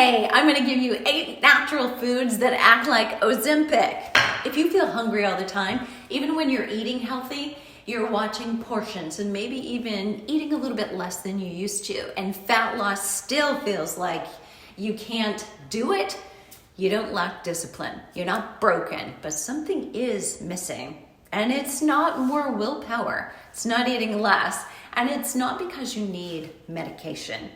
Hey, I'm gonna give you 8 natural foods that act like Ozempic. If you feel hungry all the time, even when you're eating healthy, you're watching portions and maybe even eating a little bit less than you used to, and fat loss still feels like you can't do it, you don't lack discipline. You're not broken, but something is missing. And it's not more willpower. It's not eating less. And it's not because you need medication.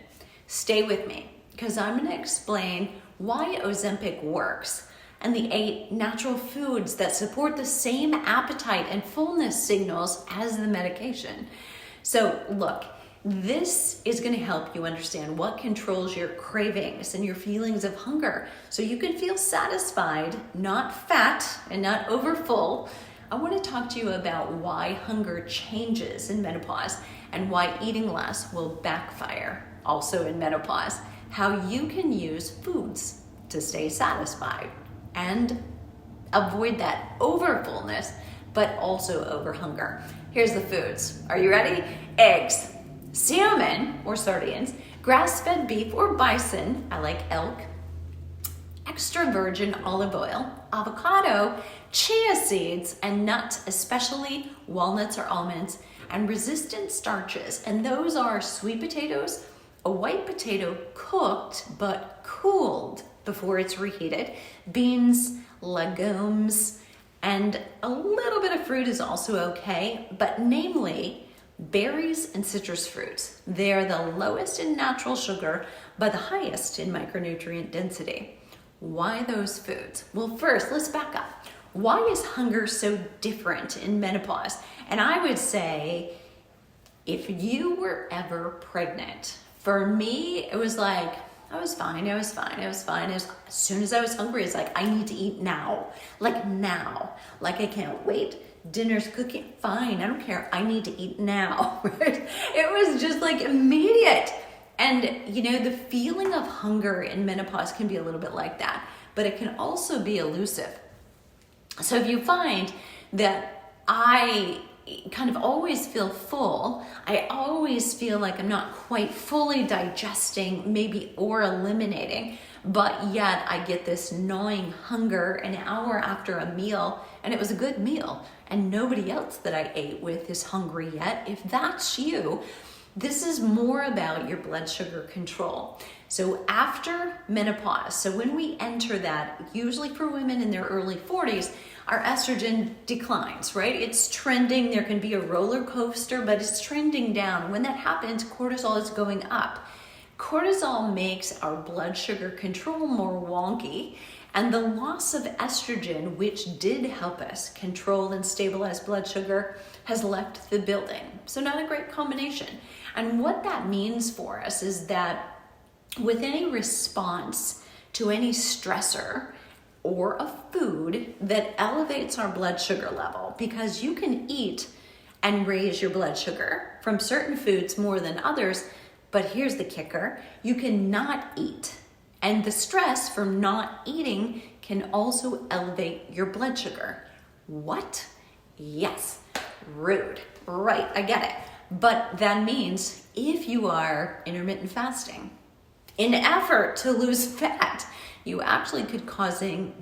Stay with me, because I'm going to explain why Ozempic works and the 8 natural foods that support the same appetite and fullness signals as the medication. So look, this is going to help you understand what controls your cravings and your feelings of hunger so you can feel satisfied, not fat and not overfull. I want to talk to you about why hunger changes in menopause and why eating less will backfire also in menopause. How you can use foods to stay satisfied and avoid that overfullness, but also over hunger. Here's the foods. Are you ready? Eggs, salmon or sardines, grass-fed beef or bison, I like elk, extra virgin olive oil, avocado, chia seeds, and nuts, especially walnuts or almonds, and resistant starches. And those are sweet potatoes, a white potato cooked but cooled before it's reheated, beans, legumes, and a little bit of fruit is also okay, but namely berries and citrus fruits. They are the lowest in natural sugar, but the highest in micronutrient density. Why those foods? Well, first, let's back up. Why is hunger so different in menopause? And I would say, if you were ever pregnant, for me, it was like, I was fine. As soon as I was hungry, it's like, I need to eat now. Like I can't wait. Dinner's cooking, fine, I don't care. I need to eat now, right? It was just like immediate. And you know, the feeling of hunger in menopause can be a little bit like that, but it can also be elusive. So if you find that I kind of always feel full, I always feel like I'm not quite fully digesting maybe or eliminating, but yet I get this gnawing hunger an hour after a meal, and it was a good meal, and nobody else that I ate with is hungry yet. If that's you, this is more about your blood sugar control. So after menopause, so when we enter that, usually for women in their early 40s, our estrogen declines, right? It's trending. There can be a roller coaster, but it's trending down. When that happens, cortisol is going up. Cortisol makes our blood sugar control more wonky, and the loss of estrogen, which did help us control and stabilize blood sugar, has left the building. So not a great combination. And what that means for us is that with any response to any stressor or a food that elevates our blood sugar level, because you can eat and raise your blood sugar from certain foods more than others, but here's the kicker, you cannot eat. And the stress from not eating can also elevate your blood sugar. What? Yes, rude. Right, I get it. But that means if you are intermittent fasting, in effort to lose fat, you actually could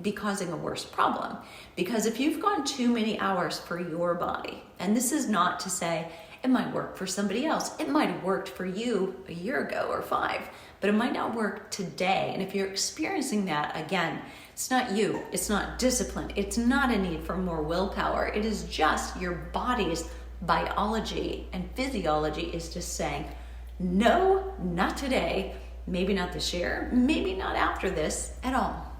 be causing a worse problem. Because if you've gone too many hours for your body, and this is not to say it might work for somebody else, it might have worked for you a year ago or 5, but it might not work today. And if you're experiencing that, again, it's not you, it's not discipline, it's not a need for more willpower, it is just your body's biology and physiology is just saying, no, not today, maybe not this year, maybe not after this at all.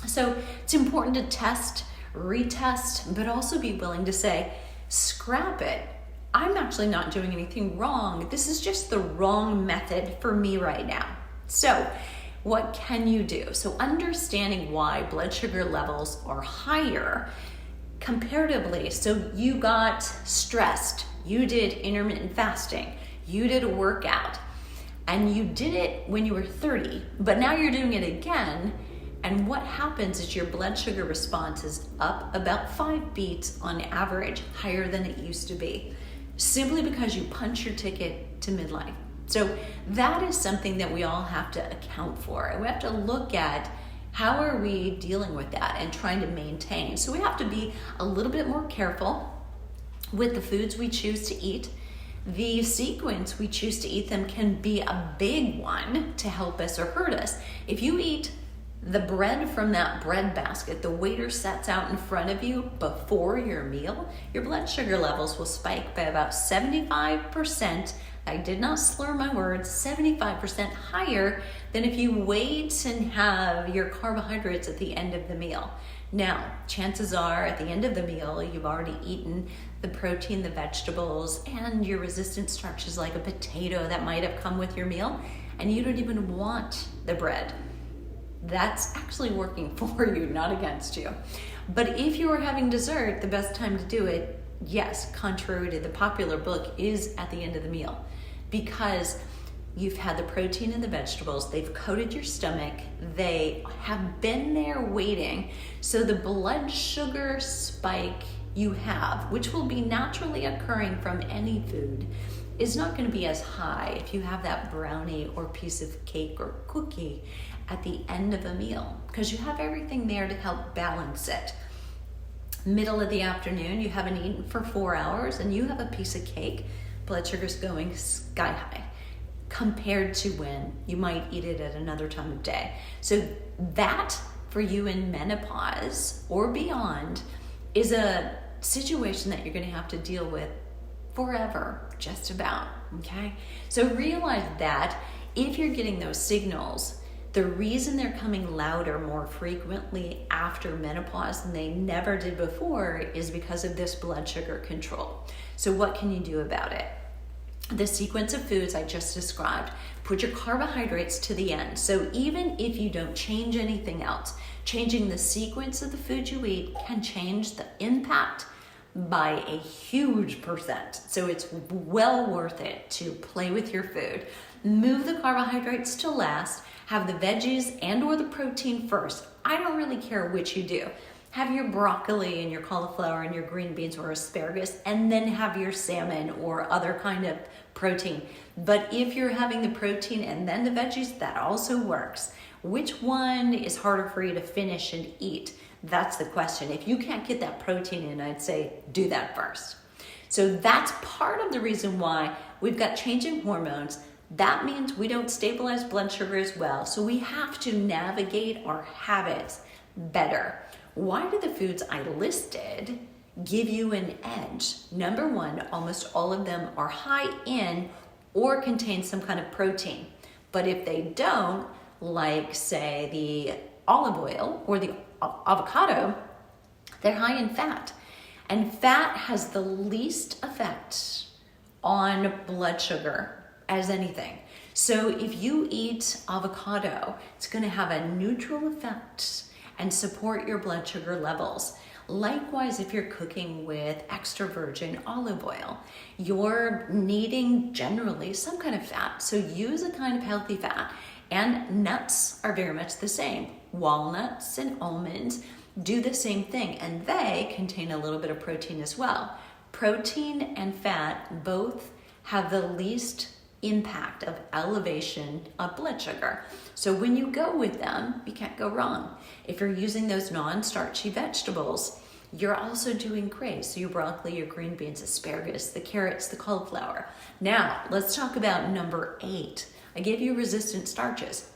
So it's important to test, retest, but also be willing to say, scrap it. I'm actually not doing anything wrong. This is just the wrong method for me right now. So what can you do? So understanding why blood sugar levels are higher comparatively. So you got stressed, you did intermittent fasting, you did a workout, and you did it when you were 30, but now you're doing it again. And what happens is your blood sugar response is up about 5 beats on average, higher than it used to be, simply because you punch your ticket to midlife. So that is something that we all have to account for. And we have to look at how are we dealing with that and trying to maintain. So we have to be a little bit more careful with the foods we choose to eat. The sequence we choose to eat them can be a big one to help us or hurt us. If you eat the bread from that bread basket the waiter sets out in front of you before your meal, your blood sugar levels will spike by about 75%. I did not slur my words, 75% higher than if you wait and have your carbohydrates at the end of the meal. Now, chances are at the end of the meal, you've already eaten the protein, the vegetables, and your resistant starches like a potato that might have come with your meal, and you don't even want the bread. That's actually working for you, not against you. But if you are having dessert, the best time to do it, yes, contrary to the popular book, is at the end of the meal, because you've had the protein and the vegetables, they've coated your stomach, they have been there waiting, so the blood sugar spike you have, which will be naturally occurring from any food, is not going to be as high if you have that brownie or piece of cake or cookie at the end of a meal, because you have everything there to help balance it. Middle of the afternoon, you haven't eaten for 4 hours and you have a piece of cake, blood sugar's going sky high compared to when you might eat it at another time of day. So that, for you in menopause or beyond, is a situation that you're going to have to deal with forever, just about, okay? So realize that if you're getting those signals, the reason they're coming louder more frequently after menopause than they never did before is because of this blood sugar control. So what can you do about it? The sequence of foods I just described, put your carbohydrates to the end. So even if you don't change anything else, changing the sequence of the food you eat can change the impact by a huge percent. So it's well worth it to play with your food. Move the carbohydrates to last, have the veggies and or the protein first. I don't really care which you do. Have your broccoli and your cauliflower and your green beans or asparagus, and then have your salmon or other kind of protein. But if you're having the protein and then the veggies, that also works. Which one is harder for you to finish and eat? That's the question. If you can't get that protein in, I'd say do that first. So that's part of the reason why we've got changing hormones. That means we don't stabilize blood sugar as well. So we have to navigate our habits better. Why do the foods I listed give you an edge? Number one, almost all of them are high in or contain some kind of protein. But if they don't, like say the olive oil or the avocado, they're high in fat. And fat has the least effect on blood sugar as anything. So if you eat avocado, it's going to have a neutral effect and support your blood sugar levels. Likewise, if you're cooking with extra virgin olive oil, you're needing generally some kind of fat. So use a kind of healthy fat. And nuts are very much the same. Walnuts and almonds do the same thing, and they contain a little bit of protein as well. Protein and fat both have the least impact of elevation of blood sugar. So when you go with them, you can't go wrong. If you're using those non-starchy vegetables, you're also doing great. So your broccoli, your green beans, asparagus, the carrots, the cauliflower. Now, let's talk about number 8. I gave you resistant starches.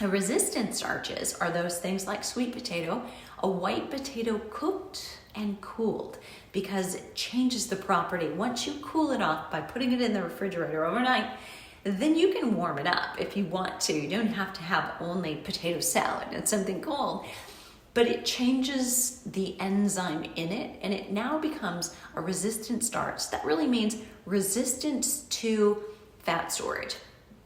Resistant starches are those things like sweet potato, a white potato cooked and cooled, because it changes the property. Once you cool it off by putting it in the refrigerator overnight, then you can warm it up if you want to. You don't have to have only potato salad and something cold. But it changes the enzyme in it, and it now becomes a resistant starch. That really means resistance to fat storage.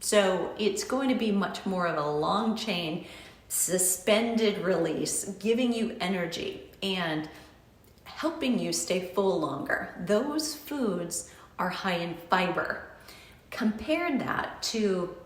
So it's going to be much more of a long chain, suspended release, giving you energy and helping you stay full longer. Those foods are high in fiber. Compare that to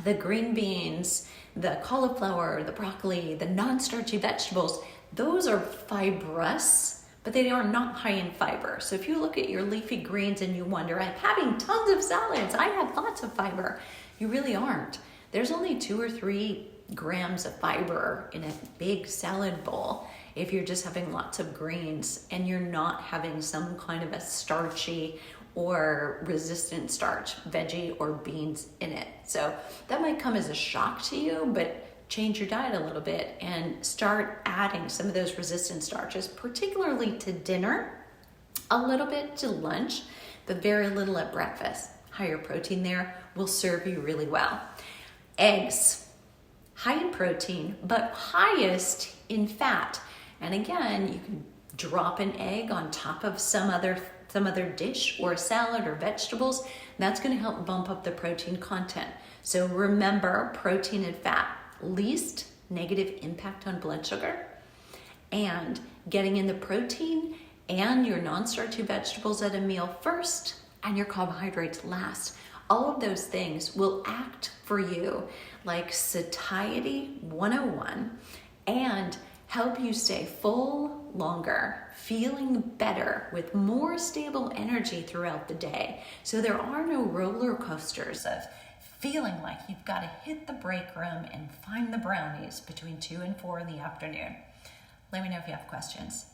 the green beans, the cauliflower, the broccoli, the non-starchy vegetables. Those are fibrous, but they are not high in fiber. So if you look at your leafy greens and you wonder, I'm having tons of salads, I have lots of fiber, you really aren't. There's only 2 or 3 grams of fiber in a big salad bowl if you're just having lots of greens and you're not having some kind of a starchy or resistant starch, veggie or beans in it. So that might come as a shock to you, but change your diet a little bit and start adding some of those resistant starches, particularly to dinner, a little bit to lunch, but very little at breakfast. Higher protein there will serve you really well. Eggs, high in protein, but highest in fat. And again, you can drop an egg on top of some other dish or a salad or vegetables. That's going to help bump up the protein content. So remember, protein and fat, least negative impact on blood sugar, and getting in the protein and your non-starchy vegetables at a meal first and your carbohydrates last. All of those things will act for you like satiety 101 and help you stay full longer, feeling better with more stable energy throughout the day. So there are no roller coasters of feeling like you've got to hit the break room and find the brownies between 2 and 4 in the afternoon. Let me know if you have questions.